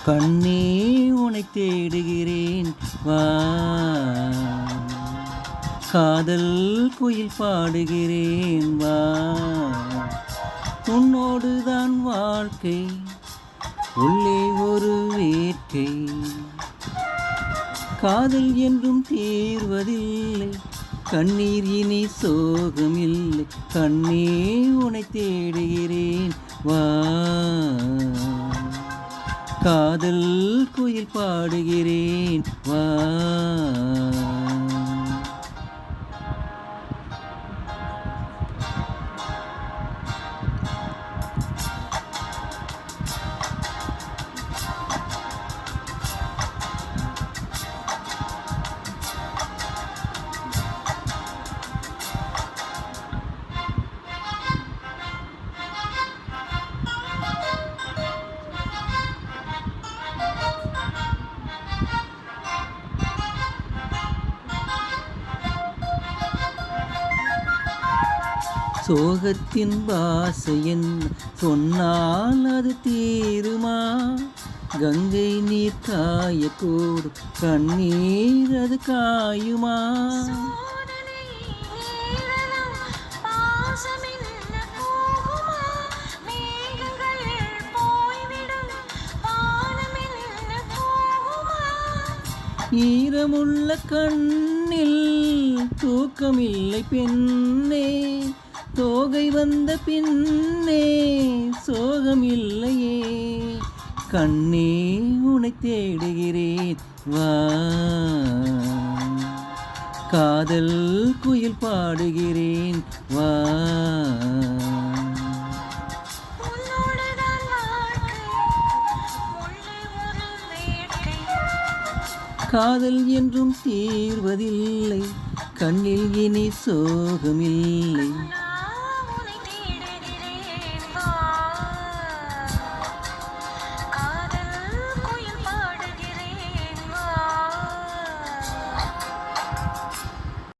கண்ணே உனை தேடுகிறேன் வா, காதல் குயில் பாடுகிறேன் வா, உன்னோடுதான் வாழ்க்கை உள்ளே ஒரு வேட்கை, காதல் என்றும் தீர்வதில்லை, கண்ணீர் இனி சோகமில்லை, கண்ணே உனை தேடுகிறேன் வா, காதல் குயில் பாடுகிறேன் வா. சோகத்தின் பாசை என்ன சொன்னால் அது தீருமா, கங்கை நீர் காயக்கூடும் கண்ணீர் அது காயுமா, ஈரமுள்ள கண்ணில் தூக்கமில்லை பெண்ணே, தோகை வந்த பின்னே சோகமில்லையே, கண்ணே உனை தேடுகிறேன் வா, காதல் குயில் பாடுகிறேன் வா. காதல் என்றும் தீர்வதில்லை, கண்ணில் இனி சோகமில்லை.